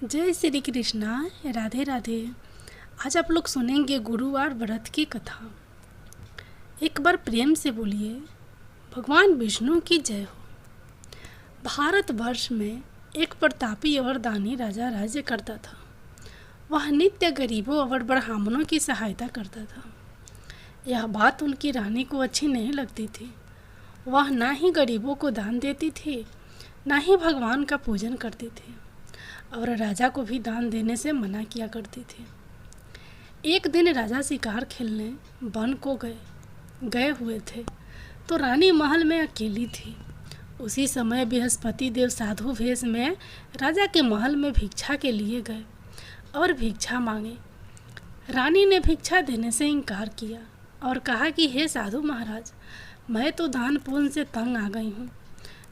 जय श्री कृष्णा। राधे राधे। आज आप लोग सुनेंगे गुरुवार व्रत की कथा। एक बार प्रेम से बोलिए, भगवान विष्णु की जय हो। भारतवर्ष में एक प्रतापी और दानी राजा राज्य करता था। वह नित्य गरीबों और ब्राह्मणों की सहायता करता था। यह बात उनकी रानी को अच्छी नहीं लगती थी। वह ना ही गरीबों को दान देती थी, ना ही भगवान का पूजन करती थी, और राजा को भी दान देने से मना किया करती थी। एक दिन राजा शिकार खेलने वन को गए हुए थे, तो रानी महल में अकेली थी। उसी समय बृहस्पति देव साधु वेश में राजा के महल में भिक्षा के लिए गए और भिक्षा मांगे। रानी ने भिक्षा देने से इनकार किया और कहा कि हे साधु महाराज, मैं तो दान पुण्य से तंग आ गई हूँ।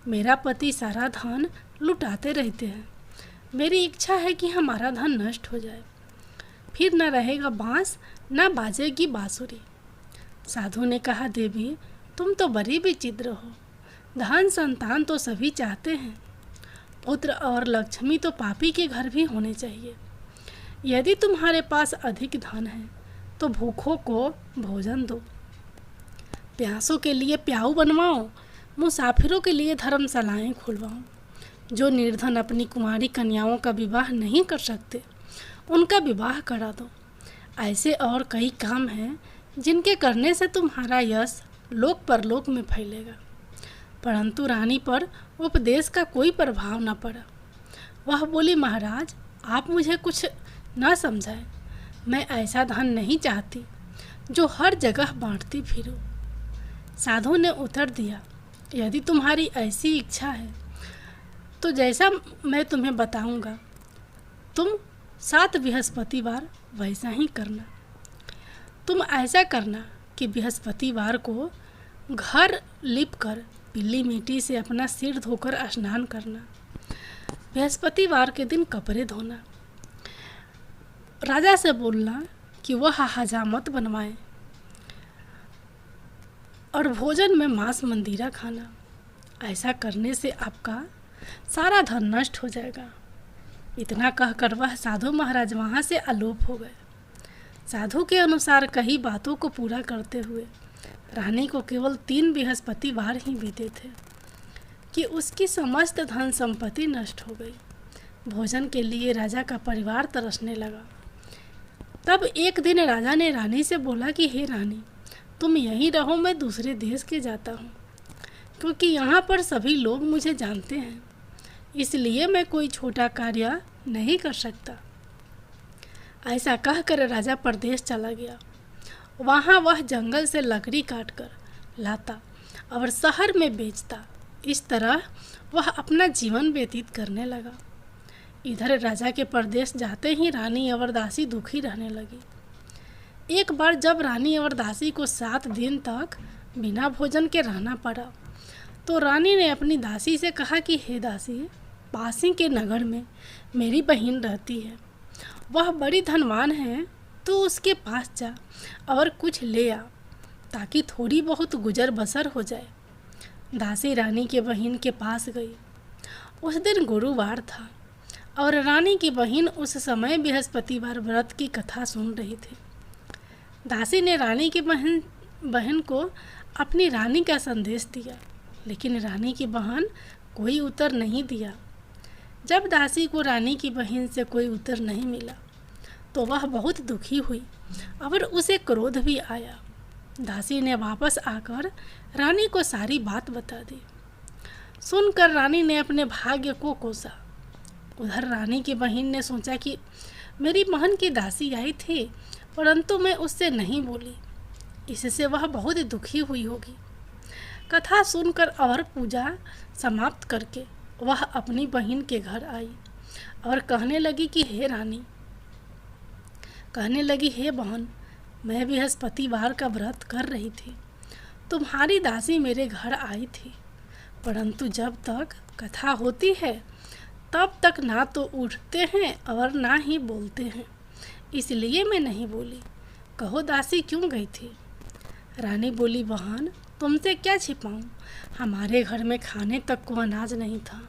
मेरा पति सारा धन लुटाते रहते हैं। मेरी इच्छा है कि हमारा धन नष्ट हो जाए, फिर न रहेगा बांस न बाजेगी बांसुरी। साधु ने कहा, देवी तुम तो बड़ी विचित्र हो। धन संतान तो सभी चाहते हैं, पुत्र और लक्ष्मी तो पापी के घर भी होने चाहिए। यदि तुम्हारे पास अधिक धन है तो भूखों को भोजन दो, प्यासों के लिए प्याऊ बनवाओ, मुसाफिरों के लिए धर्मशालाएं खुलवाओ। जो निर्धन अपनी कुमारी कन्याओं का विवाह नहीं कर सकते, उनका विवाह करा दो। ऐसे और कई काम हैं जिनके करने से तुम्हारा यश लोक परलोक में फैलेगा। परंतु रानी पर उपदेश का कोई प्रभाव न पड़ा। वह बोली, महाराज आप मुझे कुछ न समझाएं। मैं ऐसा धन नहीं चाहती जो हर जगह बांटती फिरूं। साधु ने उत्तर दिया, यदि तुम्हारी ऐसी इच्छा है तो जैसा मैं तुम्हें बताऊंगा तुम 7 बृहस्पतिवार वैसा ही करना। तुम ऐसा करना कि बृहस्पतिवार को घर लिपकर पीली मिट्टी से अपना सिर धोकर स्नान करना। बृहस्पतिवार के दिन कपड़े धोना। राजा से बोलना कि वह हजामत बनवाए और भोजन में मांस मंदिरा खाना। ऐसा करने से आपका सारा धन नष्ट हो जाएगा। इतना कहकर वह साधु महाराज वहाँ से अलोप हो गए। साधु के अनुसार कई बातों को पूरा करते हुए रानी को केवल 3 बृहस्पतिवार ही बीते थे कि उसकी समस्त धन संपत्ति नष्ट हो गई। भोजन के लिए राजा का परिवार तरसने लगा। तब एक दिन राजा ने रानी से बोला कि हे रानी, तुम यहीं रहो, मैं दूसरे देश के जाता हूँ, क्योंकि यहाँ पर सभी लोग मुझे जानते हैं, इसलिए मैं कोई छोटा कार्य नहीं कर सकता। ऐसा कहकर राजा परदेश चला गया। वहाँ वह जंगल से लकड़ी काटकर लाता और शहर में बेचता। इस तरह वह अपना जीवन व्यतीत करने लगा। इधर राजा के परदेश जाते ही रानी और दासी दुखी रहने लगी। एक बार जब रानी और दासी को 7 दिन तक बिना भोजन के रहना पड़ा, तो रानी ने अपनी दासी से कहा कि हे दासी, पास ही के नगर में मेरी बहन रहती है। वह बड़ी धनवान है, तो उसके पास जा और कुछ ले आ, ताकि थोड़ी बहुत गुजर बसर हो जाए। दासी रानी के बहन के पास गई। उस दिन गुरुवार था और रानी की बहन उस समय बृहस्पतिवार व्रत की कथा सुन रही थी। दासी ने रानी की बहन को अपनी रानी का संदेश दिया, लेकिन रानी की बहन कोई उत्तर नहीं दिया। जब दासी को रानी की बहन से कोई उत्तर नहीं मिला, तो वह बहुत दुखी हुई और उसे क्रोध भी आया। दासी ने वापस आकर रानी को सारी बात बता दी। सुनकर रानी ने अपने भाग्य को कोसा। उधर रानी की बहन ने सोचा कि मेरी बहन की दासी आई थी, परंतु मैं उससे नहीं बोली, इससे वह बहुत दुखी हुई होगी। कथा सुनकर और पूजा समाप्त करके वह अपनी बहन के घर आई और कहने लगी हे बहन, मैं बृहस्पतिवार का व्रत कर रही थी। तुम्हारी दासी मेरे घर आई थी, परंतु जब तक कथा होती है तब तक ना तो उठते हैं और ना ही बोलते हैं, इसलिए मैं नहीं बोली। कहो दासी क्यों गई थी? रानी बोली, बहन तुमसे क्या छिपाऊं, हमारे घर में खाने तक को अनाज नहीं था।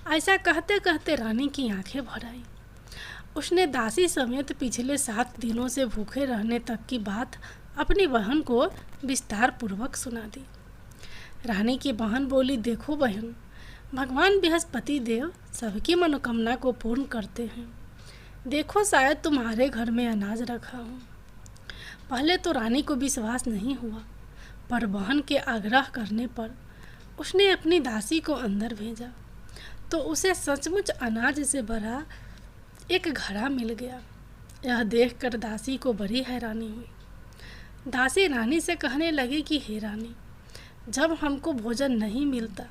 ऐसा कहते कहते रानी की आंखें भर आई। उसने दासी समेत पिछले 7 दिनों से भूखे रहने तक की बात अपनी बहन को विस्तार पूर्वक सुना दी। रानी की बहन बोली, देखो बहन, भगवान बृहस्पति देव सबकी मनोकामना को पूर्ण करते हैं। देखो, शायद तुम्हारे घर में अनाज रखा हो। पहले तो रानी को विश्वास नहीं हुआ, पर बहन के आग्रह करने पर उसने अपनी दासी को अंदर भेजा तो उसे सचमुच अनाज से भरा एक घड़ा मिल गया। यह देखकर दासी को बड़ी हैरानी हुई। दासी रानी से कहने लगी कि हे रानी, जब हमको भोजन नहीं मिलता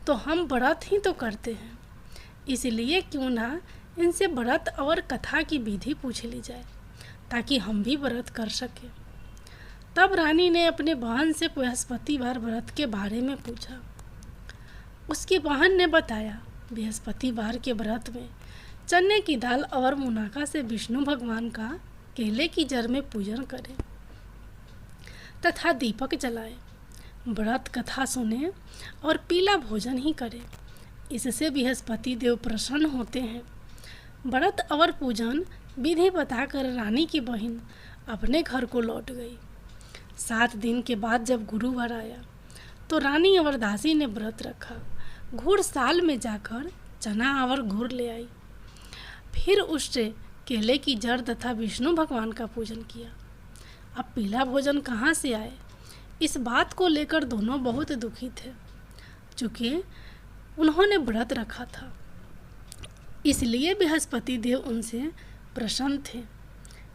तो हम व्रत ही तो करते हैं, इसलिए क्यों ना इनसे व्रत और कथा की विधि पूछ ली जाए ताकि हम भी व्रत कर सकें। तब रानी ने अपने बहन से बृहस्पतिवार व्रत के बारे में पूछा। उसकी बहन ने बताया, बृहस्पतिवार के व्रत में चने की दाल और मुनाका से विष्णु भगवान का केले की जड़ में पूजन करें तथा दीपक जलाएं, व्रत कथा सुने और पीला भोजन ही करें। इससे बृहस्पति देव प्रसन्न होते हैं। व्रत और पूजन विधि बताकर रानी की बहन अपने घर को लौट गई। 7 दिन के बाद जब गुरुवार आया तो रानी और दासी ने व्रत रखा। घुड़साल में जाकर चना और गुड़ ले आई, फिर उससे केले की जड़ तथा विष्णु भगवान का पूजन किया। अब पीला भोजन कहाँ से आए, इस बात को लेकर दोनों बहुत दुखी थे, चूँकि उन्होंने व्रत रखा था। इसलिए बृहस्पति देव उनसे प्रसन्न थे।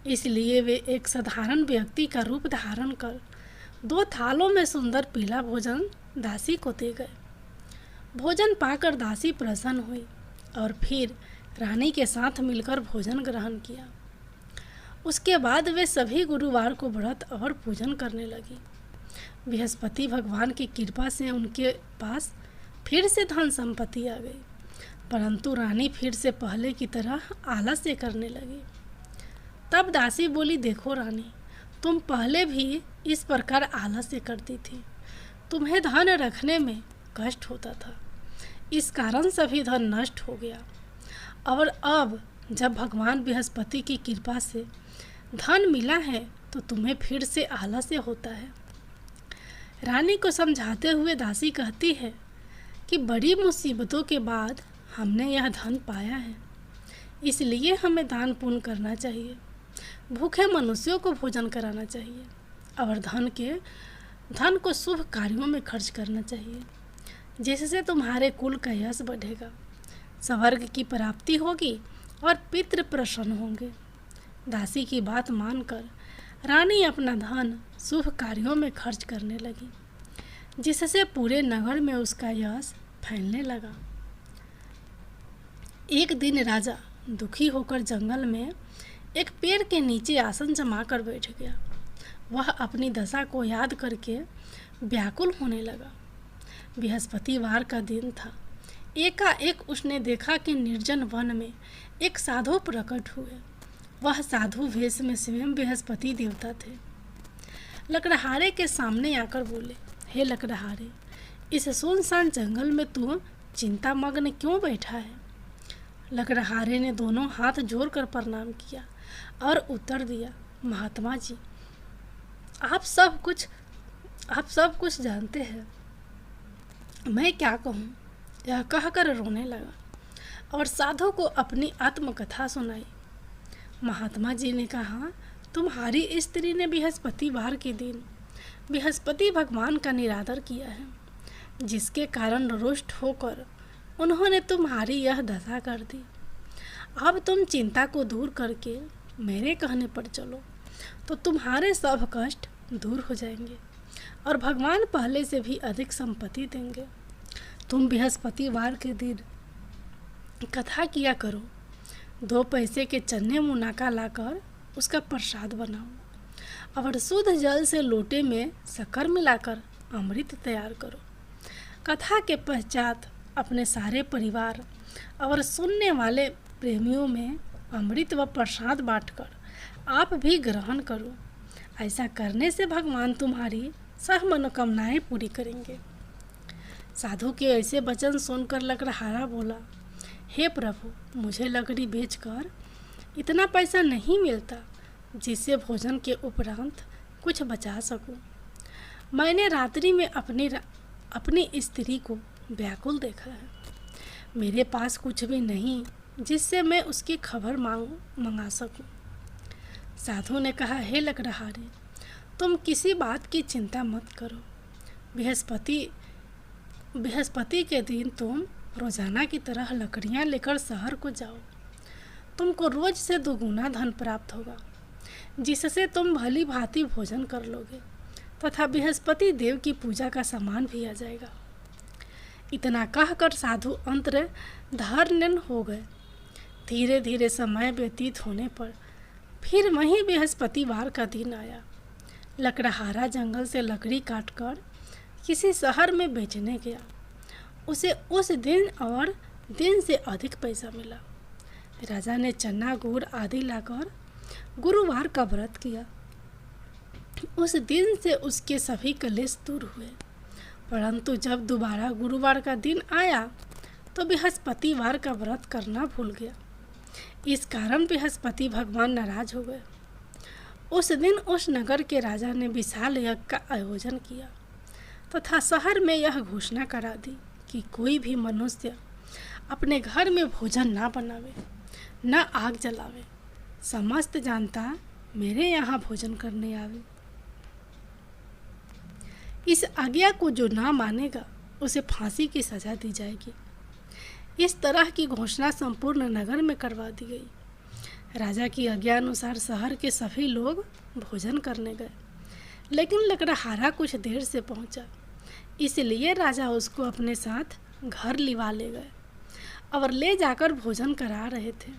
इसलिए वे एक साधारण व्यक्ति का रूप धारण कर 2 थालों में सुंदर पीला भोजन दासी को दे गए। भोजन पाकर दासी प्रसन्न हुई और फिर रानी के साथ मिलकर भोजन ग्रहण किया। उसके बाद वे सभी गुरुवार को व्रत और पूजन करने लगी। बृहस्पति भगवान की कृपा से उनके पास फिर से धन संपत्ति आ गई, परंतु रानी फिर से पहले की तरह आलस्य करने लगी। तब दासी बोली, देखो रानी, तुम पहले भी इस प्रकार आलस्य करती थी। तुम्हें धन रखने में कष्ट होता था, इस कारण सभी धन नष्ट हो गया। और अब जब भगवान बृहस्पति की कृपा से धन मिला है तो तुम्हें फिर से आलस्य होता है। रानी को समझाते हुए दासी कहती है कि बड़ी मुसीबतों के बाद हमने यह धन पाया है, इसलिए हमें दान पुण्य करना चाहिए, भूखे मनुष्यों को भोजन कराना चाहिए और धन को शुभ कार्यों में खर्च करना चाहिए, जिससे तुम्हारे कुल का यश बढ़ेगा, स्वर्ग की प्राप्ति होगी और पितृ प्रसन्न होंगे। दासी की बात मानकर रानी अपना धन शुभ कार्यों में खर्च करने लगी, जिससे पूरे नगर में उसका यश फैलने लगा। एक दिन राजा दुखी होकर जंगल में एक पेड़ के नीचे आसन जमा कर बैठ गया। वह अपनी दशा को याद करके व्याकुल होने लगा। बृहस्पतिवार का दिन था। एकाएक उसने देखा कि निर्जन वन में एक साधु प्रकट हुए। वह साधु वेश में स्वयं बृहस्पति देवता थे। लकड़हारे के सामने आकर बोले, हे लकड़हारे, इस सुनसान जंगल में तू चिंतामग्न क्यों बैठा है? लकड़हारे ने दोनों हाथ जोड़कर प्रणाम किया और उत्तर दिया, महात्मा जी, आप सब कुछ जानते हैं, मैं क्या कहूँ? यह कहकर रोने लगा और साधु को अपनी आत्मकथा सुनाई। महात्मा जी ने कहा, तुम्हारी स्त्री ने बृहस्पतिवार के दिन बृहस्पति भगवान का निरादर किया है, जिसके कारण रुष्ट होकर उन्होंने तुम्हारी यह दशा कर दी। अब तुम चिंता को दूर करके मेरे कहने पर चलो तो तुम्हारे सब कष्ट दूर हो जाएंगे और भगवान पहले से भी अधिक संपत्ति देंगे। तुम बृहस्पतिवार के दिन कथा किया करो, 2 पैसे के चने मुनाका लाकर उसका प्रसाद बनाओ और शुद्ध जल से लोटे में शक्कर मिलाकर अमृत तैयार करो। कथा के पश्चात अपने सारे परिवार और सुनने वाले प्रेमियों में अमृत व प्रसाद बांटकर आप भी ग्रहण करो। ऐसा करने से भगवान तुम्हारी सब मनोकामनाएं पूरी करेंगे। साधु के ऐसे वचन सुनकर लकड़हारा बोला, हे प्रभु, मुझे लकड़ी बेचकर इतना पैसा नहीं मिलता जिससे भोजन के उपरांत कुछ बचा सकूं। मैंने रात्रि में अपनी स्त्री को व्याकुल देखा है। मेरे पास कुछ भी नहीं जिससे मैं उसकी खबर मंगा सकूं। साधु ने कहा, हे लकड़हारे, तुम किसी बात की चिंता मत करो। बृहस्पति के दिन तुम रोजाना की तरह लकड़ियां लेकर शहर को जाओ। तुमको रोज से दोगुना धन प्राप्त होगा, जिससे तुम भली भांति भोजन कर लोगे तथा बृहस्पति देव की पूजा का सामान भी आ जाएगा। इतना कहकर साधु अंतर्धान हो गए। धीरे धीरे समय व्यतीत होने पर फिर वहीं बृहस्पतिवार का दिन आया। लकड़हारा जंगल से लकड़ी काटकर किसी शहर में बेचने गया। उसे उस दिन और दिन से अधिक पैसा मिला। राजा ने चना गुड़ आदि लाकर गुरुवार का व्रत किया। उस दिन से उसके सभी कलेश दूर हुए। परंतु जब दोबारा गुरुवार का दिन आया तो बृहस्पतिवार का व्रत करना भूल गया। इस कारण बृहस्पति भगवान नाराज हो गए। उस दिन उस नगर के राजा ने विशाल यज्ञ का आयोजन किया तथा शहर में यह घोषणा करा दी कि कोई भी मनुष्य अपने घर में भोजन ना बनावे, न आग जलावे। समस्त जनता मेरे यहाँ भोजन करने आवे। इस आज्ञा को जो ना मानेगा उसे फांसी की सजा दी जाएगी। इस तरह की घोषणा संपूर्ण नगर में करवा दी गई। राजा की आज्ञा अनुसार शहर के सभी लोग भोजन करने गए, लेकिन लकड़हारा कुछ देर से पहुंचा, इसलिए राजा उसको अपने साथ घर लिवा ले गए और ले जाकर भोजन करा रहे थे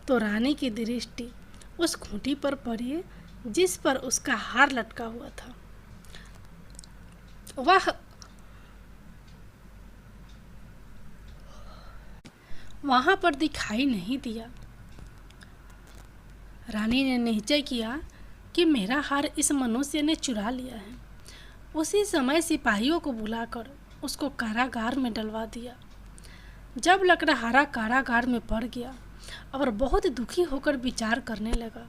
तो रानी की दृष्टि उस खूंटी पर पड़ी जिस पर उसका हार लटका हुआ था। वहां पर दिखाई नहीं दिया। रानी ने निश्चय किया कि मेरा हार इस मनुष्य ने चुरा लिया है। उसी समय सिपाहियों को बुलाकर उसको कारागार में डलवा दिया। जब लकड़हारा कारागार में पड़ गया और बहुत दुखी होकर विचार करने लगा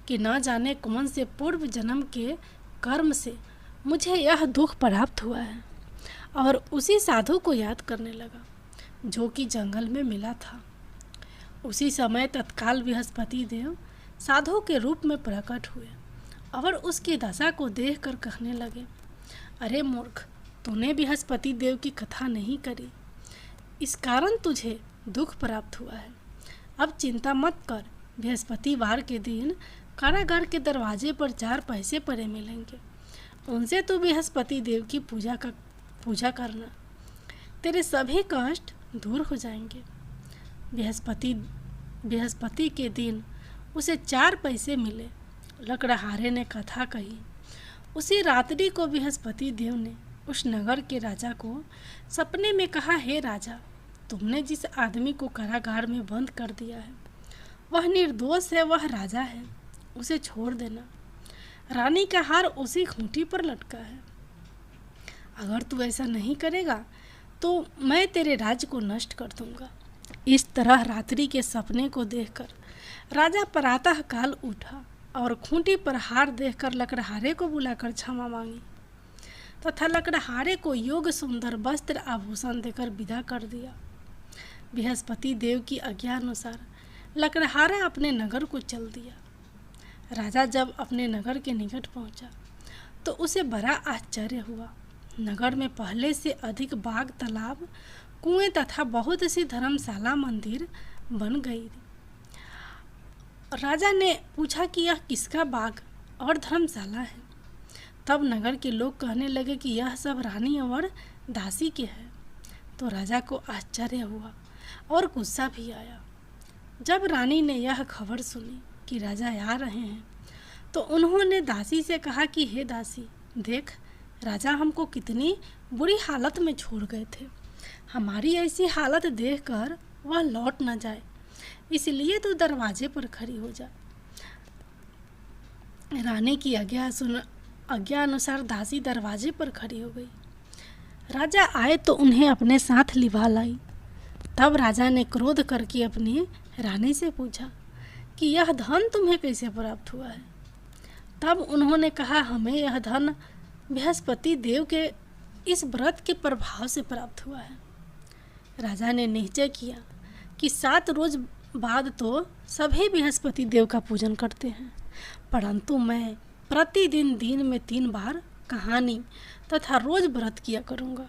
कि न जाने कौन से पूर्व जन्म के कर्म से मुझे यह दुख प्राप्त हुआ है, और उसी साधु को याद करने लगा जो कि जंगल में मिला था। उसी समय तत्काल बृहस्पति देव साधु के रूप में प्रकट हुए और उसकी दशा को देखकर कहने लगे, अरे मूर्ख, तूने बृहस्पति देव की कथा नहीं करी, इस कारण तुझे दुख प्राप्त हुआ है। अब चिंता मत कर। बृहस्पतिवार के दिन कारागार के दरवाजे पर 4 पैसे पड़े मिलेंगे, उनसे तू बृहस्पति देव की पूजा करना, तेरे सभी कष्ट दूर हो जाएंगे। बृहस्पति के दिन उसे 4 पैसे मिले। लकड़हारे ने कथा कही। उसी रात्रि को बृहस्पति देव ने उस नगर के राजा को सपने में कहा, हे राजा, तुमने जिस आदमी को कारागार में बंद कर दिया है वह निर्दोष है, वह राजा है, उसे छोड़ देना। रानी का हार उसी खूंटी पर लटका है। अगर तू ऐसा नहीं करेगा तो मैं तेरे राज्य को नष्ट कर दूंगा। इस तरह रात्रि के सपने को देखकर राजा प्रातः काल उठा और खूंटी पर हार देखकर लकड़हारे को बुलाकर क्षमा मांगी तथा लकड़हारे को योग्य सुंदर वस्त्र आभूषण देकर विदा कर दिया। बृहस्पति देव की आज्ञा अनुसार लकड़हारा अपने नगर को चल दिया। राजा जब अपने नगर के निकट पहुंचा तो उसे बड़ा आश्चर्य हुआ। नगर में पहले से अधिक बाग, तालाब, कुएं तथा बहुत सी धर्मशाला, मंदिर बन गई। राजा ने पूछा कि यह किसका बाग और धर्मशाला है। तब नगर के लोग कहने लगे कि यह सब रानी और दासी के है। तो राजा को आश्चर्य हुआ और गुस्सा भी आया। जब रानी ने यह खबर सुनी कि राजा आ रहे हैं तो उन्होंने दासी से कहा कि हे दासी, देख, राजा हमको कितनी बुरी हालत में छोड़ गए थे। हमारी ऐसी हालत देखकर वह लौट न जाए, इसलिए तू दरवाजे पर खड़ी हो जा। रानी की आज्ञा अनुसार दासी दरवाजे पर खड़ी हो गई। राजा आए तो उन्हें अपने साथ लिवा लाई। तब राजा ने क्रोध करके अपनी रानी से पूछा कि यह धन तुम्हें कैसे प्राप्त हुआ है। तब उन्होंने कहा, हमें यह धन बृहस्पति देव के इस व्रत के प्रभाव से प्राप्त हुआ है। राजा ने निश्चय किया कि 7 रोज बाद तो सभी बृहस्पति देव का पूजन करते हैं, परंतु मैं प्रतिदिन दिन में 3 बार कहानी तथा रोज व्रत किया करूँगा।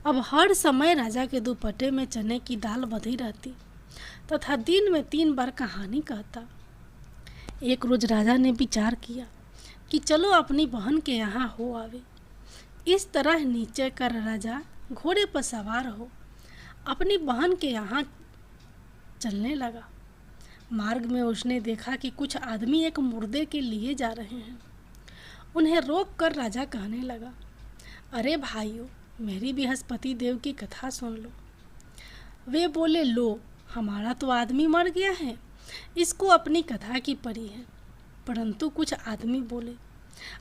अब हर समय राजा के दुपट्टे में चने की दाल बंधी रहती तथा दिन में 3 बार कहानी कहता। एक रोज राजा ने विचार किया कि चलो अपनी बहन के यहाँ हो आवे। इस तरह निश्चय कर राजा घोड़े पर सवार हो अपनी बहन के यहाँ चलने लगा। मार्ग में उसने देखा कि कुछ आदमी एक मुर्दे के लिए जा रहे हैं। उन्हें रोक कर राजा कहने लगा, अरे भाइयों, मेरी बृहस्पति देव की कथा सुन लो। वे बोले, लो, हमारा तो आदमी मर गया है, इसको अपनी कथा की पड़ी है। परंतु कुछ आदमी बोले,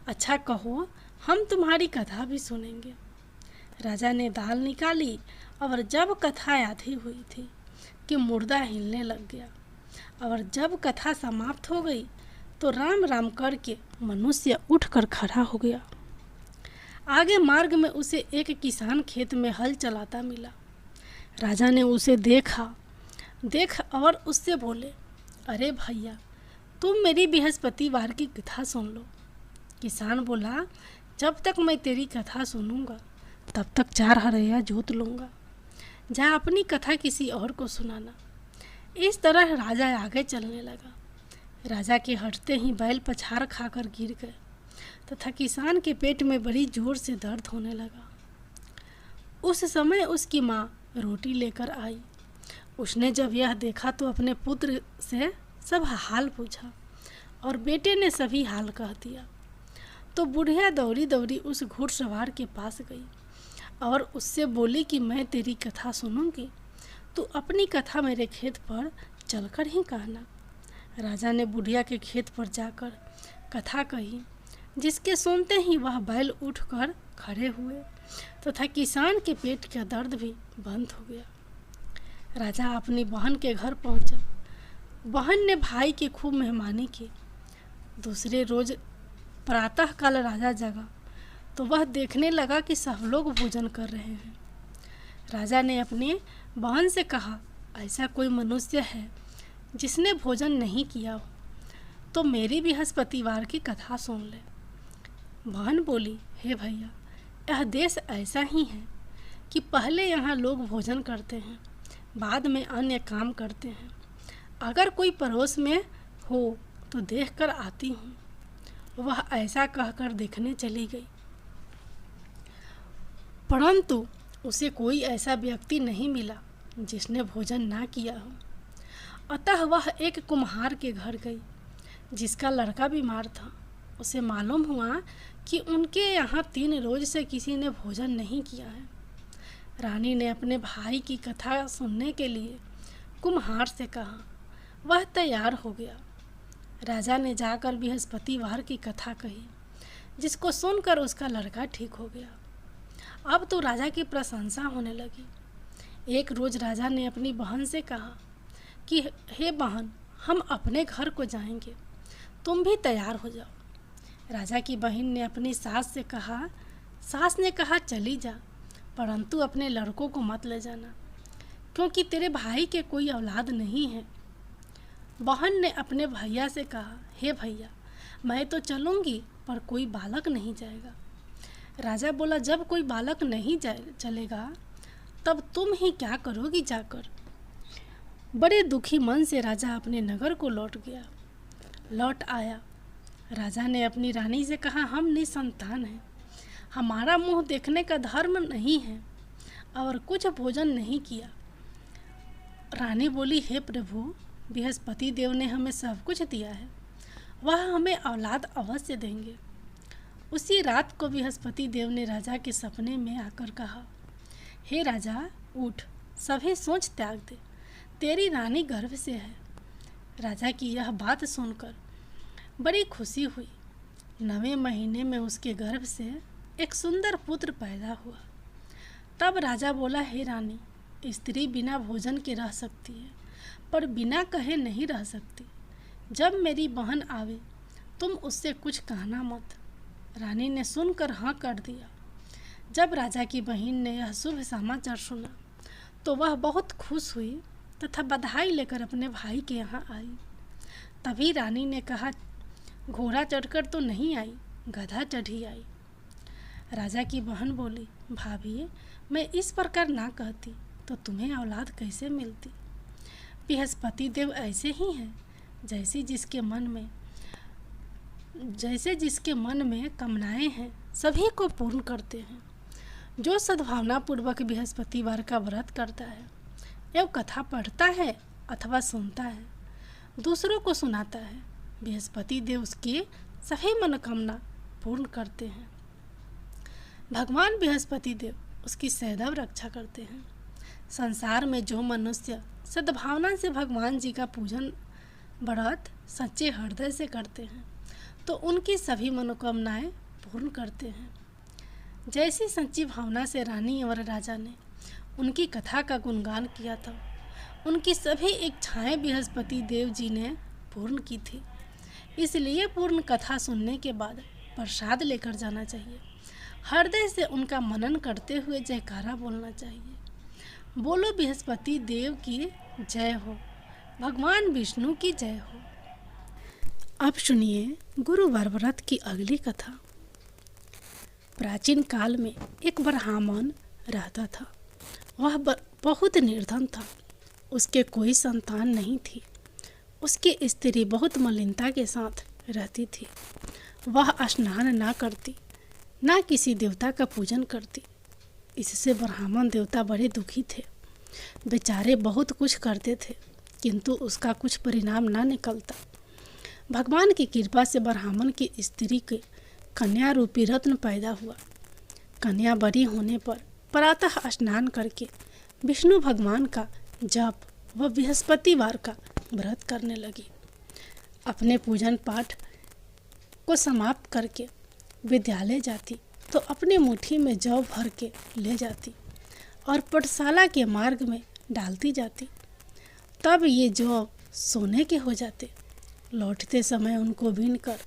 अच्छा कहो, हम तुम्हारी कथा भी सुनेंगे। राजा ने दाल निकाली और जब कथा आधी हुई थी कि मुर्दा हिलने लग गया, और जब कथा समाप्त हो गई तो राम राम करके मनुष्य उठकर खड़ा हो गया। आगे मार्ग में उसे एक किसान खेत में हल चलाता मिला। राजा ने उसे देख और उससे बोले, अरे भैया, तुम मेरी बृहस्पतिवार की कथा सुन लो। किसान बोला, जब तक मैं तेरी कथा सुनूंगा तब तक 4 हरैया जोत लूँगा। जा अपनी कथा किसी और को सुनाना। इस तरह राजा आगे चलने लगा। राजा के हटते ही बैल पछाड़ खाकर गिर गए तथा किसान के पेट में बड़ी जोर से दर्द होने लगा। उस समय उसकी माँ रोटी लेकर आई। उसने जब यह देखा तो अपने पुत्र से सब हाल पूछा और बेटे ने सभी हाल कह दिया। तो बुढ़िया दौड़ी दौड़ी उस घुड़सवार के पास गई और उससे बोली कि मैं तेरी कथा सुनूंगी, तू अपनी कथा मेरे खेत पर चलकर ही कहना। राजा ने बुढ़िया के खेत पर जाकर कथा कही, जिसके सुनते ही वह बैल उठकर खड़े हुए तथा किसान के पेट का दर्द भी बंद हो गया। राजा अपनी बहन के घर पहुंचा। बहन ने भाई की खूब मेहमानी की। दूसरे रोज प्रातःकाल राजा जगा तो वह देखने लगा कि सब लोग भोजन कर रहे हैं। राजा ने अपनी बहन से कहा, ऐसा कोई मनुष्य है जिसने भोजन नहीं किया हो तो मेरी बृहस्पतिवार की कथा सुन ले। बहन बोली, हे भैया, यह देश ऐसा ही है कि पहले यहाँ लोग भोजन करते हैं, बाद में अन्य काम करते हैं। अगर कोई पड़ोस में हो तो देखकर आती हूँ। वह ऐसा कहकर देखने चली गई, परंतु उसे कोई ऐसा व्यक्ति नहीं मिला जिसने भोजन ना किया हो। अतः वह एक कुम्हार के घर गई जिसका लड़का बीमार था। उसे मालूम हुआ कि उनके यहाँ 3 रोज से किसी ने भोजन नहीं किया है। रानी ने अपने भाई की कथा सुनने के लिए कुम्हार से कहा। वह तैयार हो गया। राजा ने जाकर बृहस्पतिवार की कथा कही, जिसको सुनकर उसका लड़का ठीक हो गया। अब तो राजा की प्रशंसा होने लगी। एक रोज राजा ने अपनी बहन से कहा कि हे बहन, हम अपने घर को जाएंगे, तुम भी तैयार हो जाओ। राजा की बहन ने अपनी सास ने कहा चली जा, परंतु अपने लड़कों को मत ले जाना, क्योंकि तेरे भाई के कोई औलाद नहीं है। बहन ने अपने भैया से कहा, हे भैया, मैं तो चलूँगी पर कोई बालक नहीं जाएगा। राजा बोला, जब कोई बालक नहीं चलेगा तब तुम ही क्या करोगी जाकर। बड़े दुखी मन से राजा अपने नगर को लौट आया। राजा ने अपनी रानी से कहा, हम निसंतान हैं, हमारा मुंह देखने का धर्म नहीं है और कुछ भोजन नहीं किया। रानी बोली, हे प्रभु, बृहस्पति देव ने हमें सब कुछ दिया है, वह हमें औलाद अवश्य देंगे। उसी रात को बृहस्पति देव ने राजा के सपने में आकर कहा, हे राजा, उठ, सभी सोच त्याग दे, तेरी रानी गर्भ से है। राजा की यह बात सुनकर बड़ी खुशी हुई। 9वें महीने में उसके गर्भ से एक सुंदर पुत्र पैदा हुआ। तब राजा बोला, हे रानी, स्त्री बिना भोजन के रह सकती है, पर बिना कहे नहीं रह सकती। जब मेरी बहन आवे तुम उससे कुछ कहना मत। रानी ने सुनकर हाँ कर दिया। जब राजा की बहन ने यह शुभ समाचार सुना तो वह बहुत खुश हुई तथा बधाई लेकर अपने भाई के यहाँ आई। तभी रानी ने कहा, घोड़ा चढ़कर तो नहीं आई, गधा चढ़ी आई। राजा की बहन बोली, भाभी मैं इस प्रकार ना कहती तो तुम्हें औलाद कैसे मिलती। बृहस्पति देव ऐसे ही हैं, जैसे जिसके मन में कामनाएं हैं सभी को पूर्ण करते हैं। जो सद्भावना पूर्वक बृहस्पतिवार का व्रत करता है एवं कथा पढ़ता है अथवा सुनता है, दूसरों को सुनाता है, बृहस्पति देव उसकी सभी मनोकामना पूर्ण करते हैं। भगवान बृहस्पति देव उसकी सदैव रक्षा करते हैं। संसार में जो मनुष्य सद्भावना से भगवान जी का पूजन व्रत सच्चे हृदय से करते हैं तो उनकी सभी मनोकामनाएं पूर्ण करते हैं। जैसी सच्ची भावना से रानी और राजा ने उनकी कथा का गुणगान किया था, उनकी सभी इच्छाएं बृहस्पति देव जी ने पूर्ण की थी। इसलिए पूर्ण कथा सुनने के बाद प्रसाद लेकर जाना चाहिए। हृदय से उनका मनन करते हुए जयकारा बोलना चाहिए। बोलो बृहस्पति देव की जय हो, भगवान विष्णु की जय हो। अब सुनिए गुरुवार व्रत की अगली कथा। प्राचीन काल में एक ब्राह्मण रहता था। वह बहुत निर्धन था। उसके कोई संतान नहीं थी। उसकी स्त्री बहुत मलिनता के साथ रहती थी। वह स्नान ना करती, ना किसी देवता का पूजन करती। इससे ब्राह्मण देवता बड़े दुखी थे। बेचारे बहुत कुछ करते थे किंतु उसका कुछ परिणाम ना निकलता। भगवान की कृपा से ब्राह्मण की स्त्री के कन्या रूपी रत्न पैदा हुआ। कन्या बड़ी होने पर प्रातः स्नान करके विष्णु भगवान का जप व बृहस्पतिवार का व्रत करने लगी। अपने पूजन पाठ को समाप्त करके विद्यालय जाती तो अपने मुट्ठी में जौ भर के ले जाती और पाठशाला के मार्ग में डालती जाती। तब ये जौ सोने के हो जाते। लौटते समय उनको बीनकर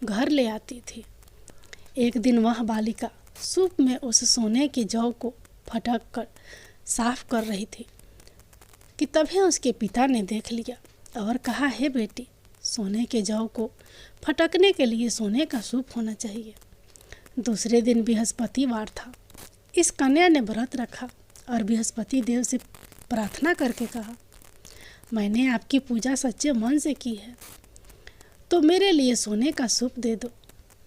घर ले आती थी। एक दिन वह बालिका सूप में उस सोने के जौ को फटक कर साफ कर रही थी कि तभी उसके पिता ने देख लिया और कहा, हे बेटी, सोने के जौ को फटकने के लिए सोने का सूप होना चाहिए। दूसरे दिन बृहस्पतिवार था। इस कन्या ने व्रत रखा और बृहस्पति देव से प्रार्थना करके कहा, मैंने आपकी पूजा सच्चे मन से की है तो मेरे लिए सोने का सूप दे दो।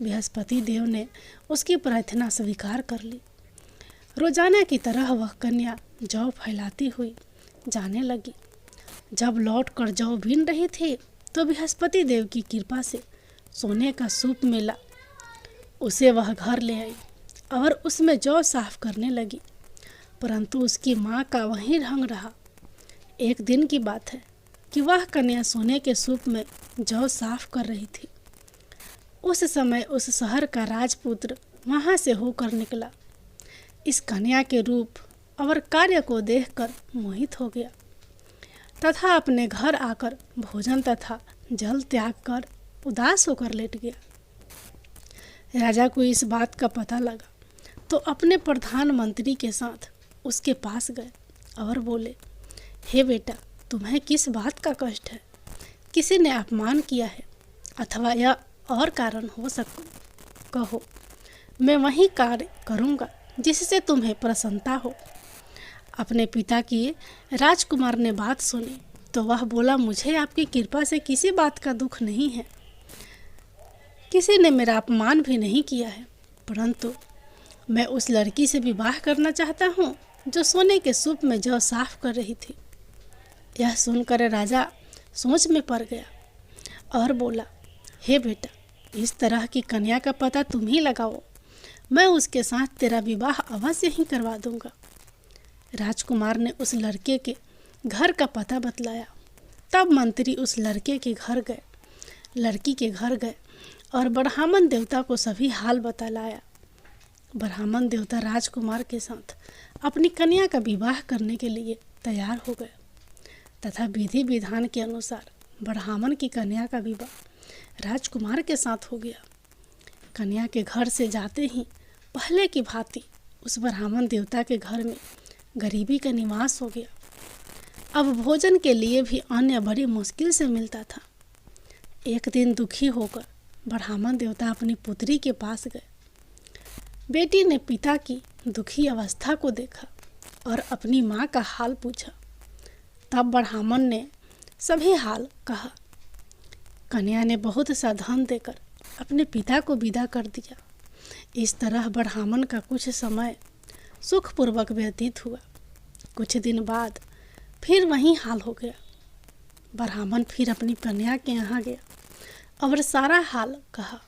बृहस्पति देव ने उसकी प्रार्थना स्वीकार कर ली। रोजाना की तरह वह कन्या जौ फैलाती हुई जाने लगी। जब लौट कर जौ बीन रही थी तो बृहस्पति देव की कृपा से सोने का सूप मिला। उसे वह घर ले आई और उसमें जौ साफ करने लगी, परंतु उसकी माँ का वही ढंग रहा। एक दिन की बात है कि वह कन्या सोने के सूप में जौ साफ कर रही थी। उस समय उस शहर का राजपुत्र वहाँ से होकर निकला। इस कन्या के रूप और कार्य को देखकर मोहित हो गया तथा अपने घर आकर भोजन तथा जल त्याग कर उदास होकर लेट गया। राजा को इस बात का पता लगा तो अपने प्रधानमंत्री के साथ उसके पास गए और बोले, हे बेटा, तुम्हें किस बात का कष्ट है? किसी ने अपमान किया है अथवा यह और कारण हो सकता, कहो, मैं वही कार्य करूँगा जिससे तुम्हें प्रसन्नता हो। अपने पिता की राजकुमार ने बात सुनी तो वह बोला, मुझे आपकी कृपा से किसी बात का दुख नहीं है। किसी ने मेरा अपमान भी नहीं किया है, परंतु मैं उस लड़की से विवाह करना चाहता हूँ जो सोने के सूप में जौ साफ कर रही थी। यह सुनकर राजा सोच में पड़ गया और बोला, हे बेटा, इस तरह की कन्या का पता तुम ही लगाओ, मैं उसके साथ तेरा विवाह अवश्य ही करवा दूंगा। राजकुमार ने उस लड़के के घर का पता बतलाया। तब मंत्री उस लड़की के घर गए और ब्राह्मण देवता को सभी हाल बतलाया। ब्राह्मण देवता राजकुमार के साथ अपनी कन्या का विवाह करने के लिए तैयार हो गए तथा विधि विधान के अनुसार ब्राह्मण की कन्या का विवाह राजकुमार के साथ हो गया। कन्या के घर से जाते ही पहले की भांति उस ब्राह्मण देवता के घर में गरीबी का निवास हो गया। अब भोजन के लिए भी अन्न बड़ी मुश्किल से मिलता था। एक दिन दुखी होकर ब्राह्मण देवता अपनी पुत्री के पास गए। बेटी ने पिता की दुखी अवस्था को देखा और अपनी माँ का हाल पूछा। तब ब्राह्मण ने सभी हाल कहा। कन्या ने बहुत सा धन देकर अपने पिता को विदा कर दिया। इस तरह ब्राह्मण का कुछ समय सुखपूर्वक व्यतीत हुआ। कुछ दिन बाद फिर वही हाल हो गया। ब्राह्मण फिर अपनी कन्या के यहाँ गया और सारा हाल कहा।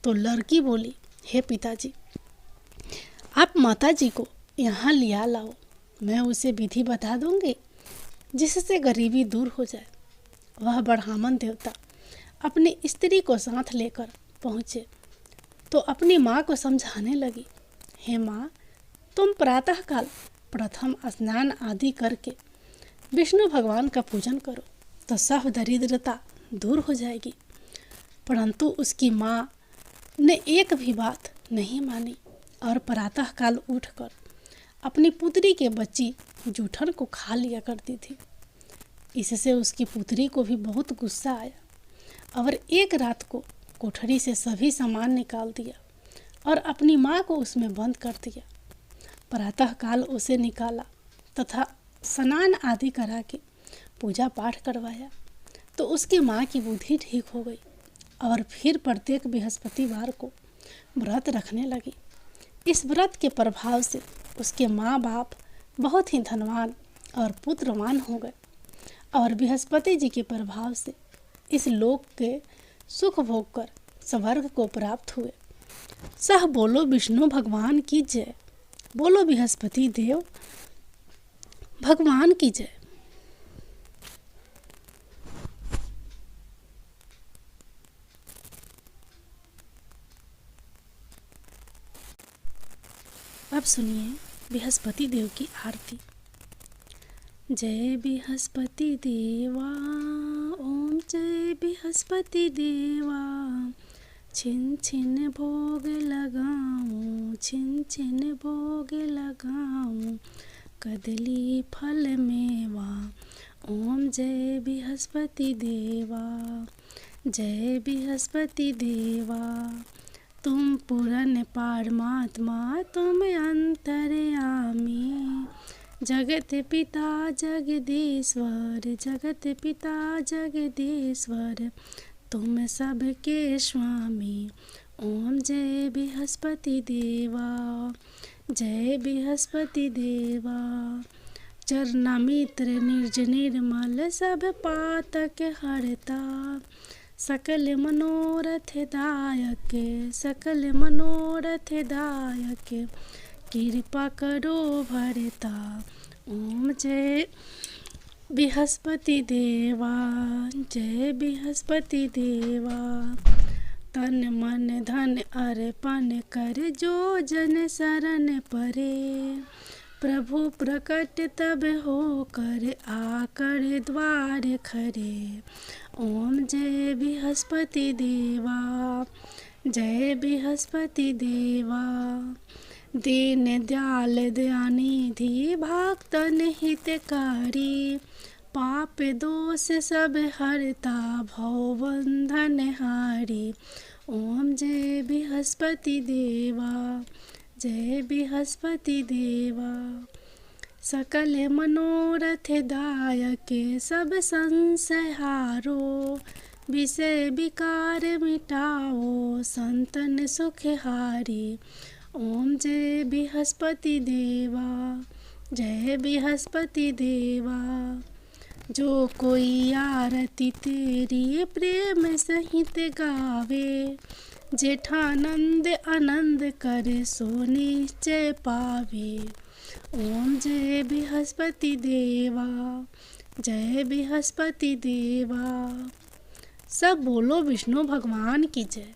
तो लड़की बोली, हे पिताजी, आप माताजी को यहाँ लिया लाओ, मैं उसे विधि बता दूंगी जिससे गरीबी दूर हो जाए। वह ब्राह्मण देवता अपनी स्त्री को साथ लेकर पहुँचे तो अपनी माँ को समझाने लगी, हे माँ, तुम प्रातःकाल प्रथम स्नान आदि करके विष्णु भगवान का पूजन करो तो सब दरिद्रता दूर हो जाएगी। परंतु उसकी माँ ने एक भी बात नहीं मानी और प्रातःकाल उठकर अपनी पुत्री के बच्ची जूठन को खा लिया करती थी। इससे उसकी पुत्री को भी बहुत गुस्सा आया और एक रात को कोठरी से सभी सामान निकाल दिया और अपनी माँ को उसमें बंद कर दिया। प्रातःकाल उसे निकाला तथा स्नान आदि करा के पूजा पाठ करवाया तो उसकी माँ की बुद्धि ठीक हो गई और फिर प्रत्येक बृहस्पतिवार को व्रत रखने लगी। इस व्रत के प्रभाव से उसके माँ बाप बहुत ही धनवान और पुत्रवान हो गए और बृहस्पति जी के प्रभाव से इस लोक के सुख भोग कर स्वर्ग को प्राप्त हुए। सह बोलो विष्णु भगवान की जय। बोलो बृहस्पति देव भगवान की जय। अब सुनिए बृहस्पति देव की आरती। जय बृहस्पति देवा, ओम जय बृहस्पति देवा, छिन छिन भोग लगाऊं, छिन छिन भोग लगाऊं, कदली फल मेवा। ओम जय बृहस्पति देवा, जय बृहस्पति देवा, तुम पूर्ण परमात्मा, तुम अंतर्यामी, जगत पिता जगदीश्वर, जगत पिता जगदीश्वर, तुम सबके स्वामी। ओम जय बृहस्पति देवा, जय बृहस्पति देवा, चरणामित्र निर्ज निर्मल सब पातक हरता, सकल मनोरथ दायक, सकल मनोरथ दायक, कृपा करो भरता। ओम जय बृहस्पति देवा, जय बृहस्पति देवा, तन मन धन अर्पण कर जो जन शरण परे, प्रभु प्रकट तब हो कर आकर द्वार खरे। ओम जय बृहस्पति देवा, जय बृहस्पति देवा, दीन दयाल दयानिधि भक्तन हितकारी, पाप दोष सब हरता भव बंधन हारी। ओम जय बृहस्पति देवा, जय बृहस्पति देवा, सकल मनोरथ दायक सब संशय हारो, विषय विकार मिटाओ संतन सुख हारी। ओम जय बृहस्पति देवा, जय बृहस्पति देवा, जो कोई आरती तेरी प्रेम सहित गावे, जेठानंद आनंद करे सो निश्चय पावे। ओम जय बृहस्पति देवा, जय बृहस्पति देवा। सब बोलो विष्णु भगवान की जय।